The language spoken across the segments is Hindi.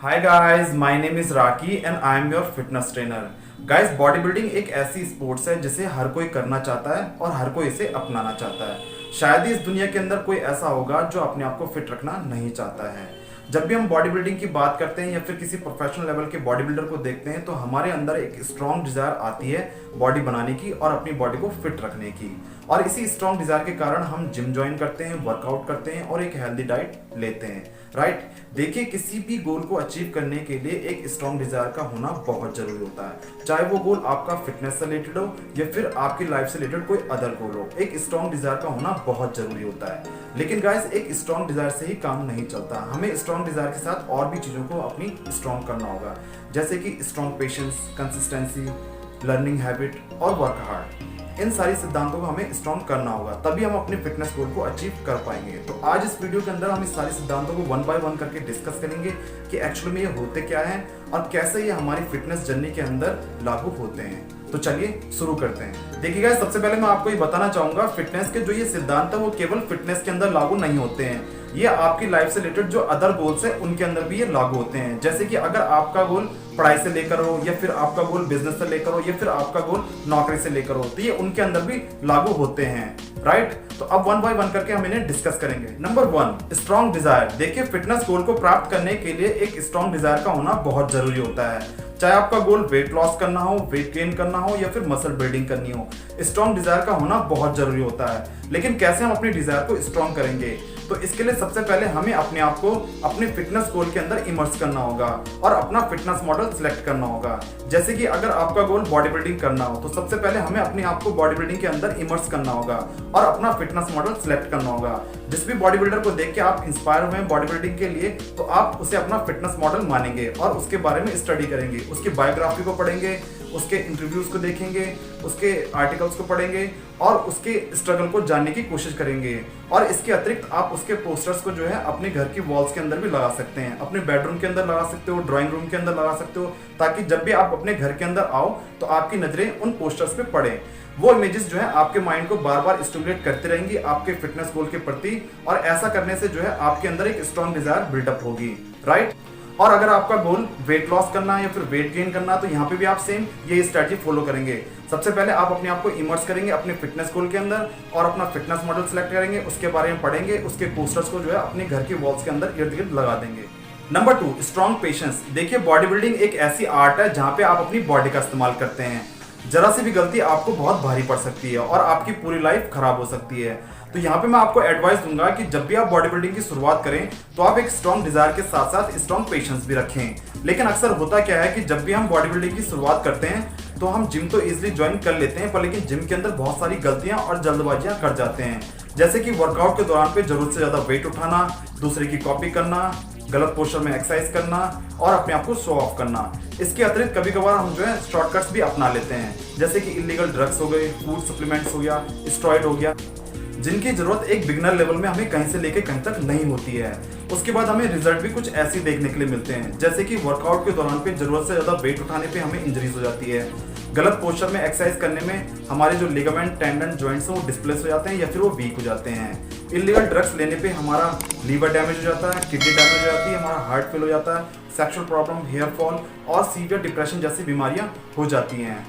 Hi guys, my name is Rocky and I am your fitness trainer. Guys, body building एक ऐसी स्पोर्ट्स है जिसे हर कोई करना चाहता है और हर कोई इसे अपनाना चाहता है। शायद ही इस दुनिया के अंदर कोई ऐसा होगा जो अपने आप को फिट रखना नहीं चाहता है। जब भी हम बॉडी बिल्डिंग की बात करते हैं या फिर किसी प्रोफेशनल लेवल के बॉडी बिल्डर को देखते हैं तो हमारे अंदर एक स्ट्रॉन्ग डिजायर आती है बॉडी बनाने की और अपनी बॉडी को फिट रखने की। और इसी स्ट्रॉन्ग डिजायर के कारण हम जिम ज्वाइन करते हैं, वर्कआउट करते हैं और एक हेल्दी डाइट लेते हैं। राइट? देखिए, किसी भी गोल को अचीव करने के लिए एक स्ट्रॉन्ग डिजायर का होना बहुत जरूरी होता है। चाहे वो गोल आपका फिटनेस से रिलेटेड हो या फिर आपकी लाइफ से रिलेटेड कोई अदर गोल हो, एक स्ट्रॉन्ग डिजायर का होना बहुत जरूरी होता है। लेकिन गाइस, एक स्ट्रॉन्ग डिजायर से ही काम नहीं चलता। हमें स्ट्रॉन्ग डिजायर के साथ और भी चीजों को अपनी स्ट्रॉन्ग करना होगा, जैसे कि strong patience, consistency, learning habit और वर्क हार्ड। इन सारी सिद्धांतों को हमें स्ट्रॉन्ग करना होगा, तभी हम अपने फिटनेस गोल को अचीव कर पाएंगे। तो आज इस वीडियो के अंदर हम इस सारी सिद्धांतों को वन बाय वन करके डिस्कस करेंगे कि एक्चुअली में ये होते क्या हैं और कैसे ये हमारी फिटनेस जर्नी के अंदर लागू होते हैं। तो चलिए शुरू करते हैं। देखिए गाइस, सबसे पहले मैं आपको ये बताना चाहूंगा, फिटनेस के जो ये सिद्धांत है वो केवल फिटनेस के अंदर लागू नहीं होते हैं, ये आपकी लाइफ से रिलेटेड जो अदर गोल्स है उनके अंदर भी ये लागू होते हैं। जैसे कि अगर आपका गोल पढ़ाई से लेकर हो या फिर आपका गोल बिजनेस से लेकर हो या फिर आपका गोल नौकरी से लेकर हो, तो ये उनके अंदर भी लागू होते हैं। राइट? तो अब वन बाय वन करके हम इन्हें डिस्कस करेंगे। Number 1, strong Dzire. देखिए, फिटनेस गोल को प्राप्त करने के लिए एक स्ट्रॉन्ग डिजायर का होना बहुत जरूरी होता है। चाहे आपका गोल वेट लॉस करना हो, वेट गेन करना हो या फिर मसल बिल्डिंग करनी हो, स्ट्रॉन्ग डिजायर का होना बहुत जरूरी होता है। लेकिन कैसे हम अपनी डिजायर को स्ट्रॉन्ग करेंगे? तो इसके लिए सबसे पहले हमें अपने आप को अपने फिटनेस गोल के अंदर इमर्स करना होगा और अपना फिटनेस मॉडल सिलेक्ट करना होगा। जैसे कि अगर आपका गोल बॉडी बिल्डिंग करना हो तो सबसे पहले हमें अपने आप को बॉडी बिल्डिंग के अंदर इमर्स करना होगा और अपना फिटनेस मॉडल सिलेक्ट करना होगा। जिस भी बॉडी बिल्डर को देख के आप इंस्पायर हुए हैं बॉडी बिल्डिंग के लिए, तो आप उसे अपना फिटनेस मॉडल मानेंगे और उसके बारे में स्टडी करेंगे, उसकी बायोग्राफी को पढ़ेंगे, उसके इंटरव्यूज को देखेंगे, उसके आर्टिकल्स को पढ़ेंगे और उसके स्ट्रगल को जानने की कोशिश करेंगे। और इसके अतिरिक्त आप उसके पोस्टर्स को जो है अपने घर की वॉल्स के अंदर भी लगा सकते हैं, अपने बेडरूम के अंदर लगा सकते हो, ड्राइंग रूम के अंदर लगा सकते हो, ताकि जब भी आप अपने घर के अंदर आओ तो आपकी नजरें उन पोस्टर्स पे पड़े। वो इमेजेस जो है आपके माइंड को बार बार स्टिमुलेट करती रहेंगी आपके फिटनेस गोल के प्रति, और ऐसा करने से जो है आपके अंदर एक स्ट्रॉन्ग डिजायर बिल्डअप होगी। राइट? और अगर आपका गोल वेट लॉस करना है या फिर वेट गेन करना है तो यहाँ पे भी आप सेम ये स्ट्रेटजी फॉलो करेंगे। सबसे पहले आप अपने आप को इमर्स करेंगे अपने फिटनेस गोल के अंदर और अपना फिटनेस मॉडल सेलेक्ट करेंगे, उसके बारे में पढ़ेंगे, उसके पोस्टर्स को जो है अपने घर के वॉल्स के अंदर इर्द गिर्द लगा देंगे। Number 2, strong patience. देखिए, बॉडी बिल्डिंग एक ऐसी आर्ट है जहाँ पे आप अपनी बॉडी का इस्तेमाल करते हैं। जरा सी भी गलती आपको बहुत भारी पड़ सकती है और आपकी पूरी लाइफ खराब हो सकती है। तो यहाँ पे मैं आपको एडवाइस दूंगा कि जब भी आप बॉडी बिल्डिंग की शुरुआत करें तो आप एक स्ट्रॉन्ग डिजायर के साथ साथ स्ट्रॉन्ग पेशेंस भी रखें। लेकिन अक्सर होता क्या है कि जब भी हम बॉडी बिल्डिंग की शुरुआत करते हैं तो हम जिम तो इजीली ज्वाइन कर लेते हैं, पर लेकिन जिम के अंदर बहुत सारी गलतियां और जल्दबाजियां कर जाते हैं। जैसे कि वर्कआउट के दौरान पे जरूरत से ज्यादा वेट उठाना, दूसरे की कॉपी करना, गलत पोस्चर में एक्सरसाइज करना और अपने आप को शो ऑफ करना। इसके अतिरिक्त कभी कभार हम जो है शॉर्टकट्स भी अपना लेते हैं, जैसे कि इलीगल ड्रग्स हो गए, फूड सप्लीमेंट्स हो गया, स्टेरॉइड हो गया, जिनकी जरूरत एक बिगिनर लेवल में हमें कहीं से लेके कहीं तक नहीं होती है। उसके बाद हमें रिजल्ट भी कुछ ऐसे देखने के लिए मिलते हैं, जैसे कि वर्कआउट के दौरान पे जरूरत से ज्यादा वेट उठाने पे हमें इंजरीज हो जाती है, गलत पोस्चर में एक्सरसाइज करने में हमारे जो लिगामेंट, टेंडन, जॉइंट्स हैं वो डिस्प्लेस हो जाते हैं या फिर वो वीक हो जाते हैं, इलीगल ड्रग्स लेने पे हमारा लीवर डैमेज हो जाता है, किडनी डैमेज हो जाती है, हमारा हार्ट फेल हो जाता है, सेक्सुअल प्रॉब्लम, हेयर फॉल और सीवियर डिप्रेशन जैसी बीमारियां हो जाती हैं।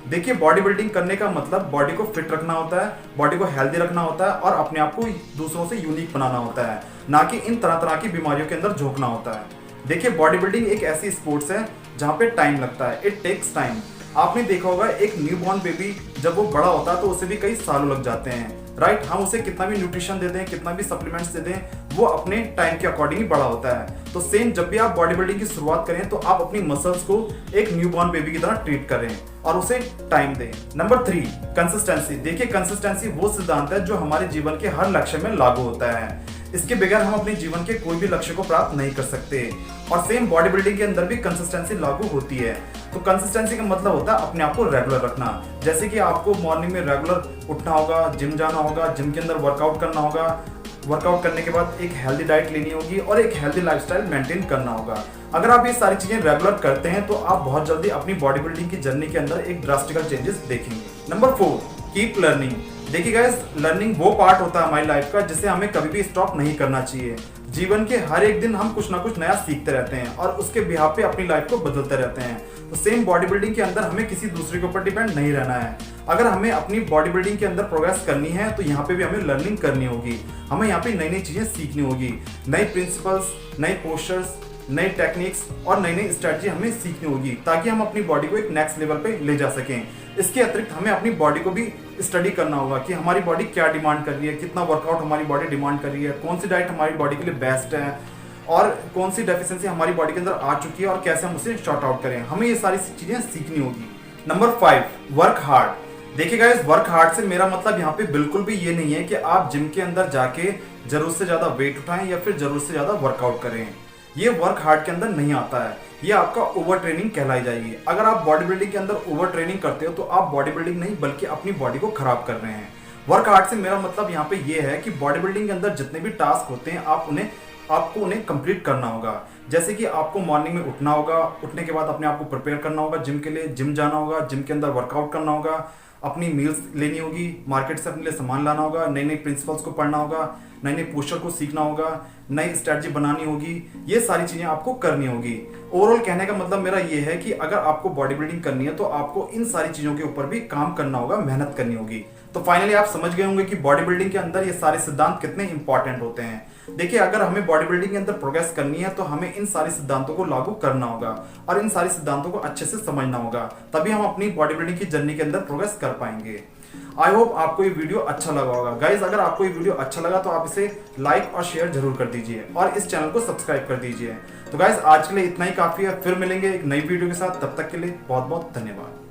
देखिए, बॉडी बिल्डिंग करने का मतलब बॉडी को फिट रखना होता है, बॉडी को हेल्दी रखना होता है और अपने आप को दूसरों से यूनिक बनाना होता है, ना कि इन तरह तरह की बीमारियों के अंदर झोंकना होता है। देखिए, बॉडी बिल्डिंग एक ऐसी स्पोर्ट्स है जहाँ पे टाइम लगता है, इट टेक्स टाइम। आपने देखा होगा एक न्यूबॉर्न बेबी जब वो बड़ा होता है तो उसे भी कई सालों लग जाते हैं। राइट? हम उसे कितना भी न्यूट्रिशन दे दें, कितना भी सप्लीमेंट्स दे दें, वो अपने टाइम के अकॉर्डिंग ही बड़ा होता है। तो सेम जब भी आप बॉडी बिल्डिंग की शुरुआत करें तो आप अपनी मसल्स को एक न्यूबॉर्न बेबी की तरह ट्रीट करें और उसे टाइम दें। Number 3, consistency. देखिए, कंसिस्टेंसी वो सिद्धांत है जो हमारे जीवन के हर लक्ष्य में लागू होता है। इसके बगैर हम अपने जीवन के कोई भी लक्ष्य को प्राप्त नहीं कर सकते। और सेम बॉडी बिल्डिंग के अंदर भी कंसिस्टेंसी लागू होती है। तो कंसिस्टेंसी का मतलब होता है अपने आप को रेगुलर रखना। जैसे कि आपको मॉर्निंग में रेगुलर उठना होगा, जिम जाना होगा, जिम के अंदर वर्कआउट करना होगा, वर्कआउट करने के बाद एक हेल्दी डाइट लेनी होगी और एक हेल्दी लाइफस्टाइल मेंटेन करना होगा। अगर आप ये सारी चीजें रेगुलर करते हैं तो आप बहुत जल्दी अपनी बॉडी बिल्डिंग की जर्नी के अंदर एक ड्रास्टिकल चेंजेस देखेंगे। Number 4, keep learning. देखिए गाइस, लर्निंग वो पार्ट होता है हमारी लाइफ का जिसे हमें कभी भी स्टॉप नहीं करना चाहिए। जीवन के हर एक दिन हम कुछ ना कुछ नया सीखते रहते हैं और उसके बिहाफ पे अपनी लाइफ को बदलते रहते हैं। तो सेम बॉडी बिल्डिंग के अंदर हमें किसी दूसरे के ऊपर डिपेंड नहीं रहना है। अगर हमें अपनी बॉडी बिल्डिंग के अंदर प्रोग्रेस करनी है तो यहाँ पे भी हमें लर्निंग करनी होगी। हमें यहाँ पे नई नई चीजें सीखनी होगी, नए प्रिंसिपल्स, नए पोस्चर्स, नई टेक्निक्स और नई नई स्ट्रेटजी हमें सीखनी होगी ताकि हम अपनी बॉडी को एक नेक्स्ट लेवल पे ले जा सकें। इसके अतिरिक्त हमें अपनी बॉडी को भी स्टडी करना होगा कि हमारी बॉडी क्या डिमांड कर रही है, कितना वर्कआउट हमारी बॉडी डिमांड कर रही है, कौन सी डाइट हमारी बॉडी के लिए बेस्ट है और कौन सी डेफिशिएंसी हमारी बॉडी के अंदर आ चुकी है और कैसे हम उसे शॉर्ट आउट करें। हमें ये सारी चीजें सीखनी होगी। Number 5, work hard. देखिए गाइस, वर्क हार्ड से मेरा मतलब यहाँ पे बिल्कुल भी ये नहीं है कि आप जिम के अंदर जाके जरूरत से ज्यादा वेट उठाएं या फिर जरूरत से ज्यादा वर्कआउट करें। ये वर्क हार्ड के अंदर नहीं आता है, ये आपका ओवर ट्रेनिंग कहलाई जाएगी। अगर आप बॉडी बिल्डिंग के अंदर ओवर ट्रेनिंग करते हो तो आप बॉडी बिल्डिंग नहीं बल्कि अपनी बॉडी को खराब कर रहे हैं। वर्क हार्ड से मेरा मतलब यहाँ पे ये है कि बॉडी बिल्डिंग के अंदर जितने भी टास्क होते हैं आपको उन्हें कंप्लीट करना होगा। जैसे कि आपको मॉर्निंग में उठना होगा, उठने के बाद अपने आप को प्रिपेयर करना होगा जिम के लिए, जिम जाना होगा, जिम के अंदर वर्कआउट करना होगा, अपनी मील्स लेनी होगी, मार्केट से अपने लिए सामान लाना होगा, नए नए प्रिंसिपल्स को पढ़ना होगा, नए नए पोस्चर को सीखना होगा, नई स्ट्रेटजी बनानी होगी। ये सारी चीजें आपको करनी होगी। ओवरऑल कहने का मतलब मेरा ये है कि अगर आपको बॉडी बिल्डिंग करनी है तो आपको इन सारी चीजों के ऊपर भी काम करना होगा, मेहनत करनी होगी। तो फाइनली आप समझ गए होंगे कि बॉडी बिल्डिंग के अंदर ये सारे सिद्धांत कितने इंपॉर्टेंट होते हैं। देखिए, अगर हमें बॉडी बिल्डिंग के अंदर प्रोग्रेस करनी है तो हमें इन सारे सिद्धांतों को लागू करना होगा और इन सारे सिद्धांतों को अच्छे से समझना होगा, तभी हम अपनी बॉडी बिल्डिंग की जर्नी के अंदर प्रोग्रेस कर पाएंगे। आई होप आपको ये वीडियो अच्छा लगा होगा। गाइज, अगर आपको ये वीडियो अच्छा लगा तो आप इसे लाइक और शेयर जरूर कर दीजिए और इस चैनल को सब्सक्राइब कर दीजिए। तो गाइज, आज के लिए इतना ही काफी है। फिर मिलेंगे एक नई वीडियो के साथ, तब तक के लिए बहुत बहुत धन्यवाद।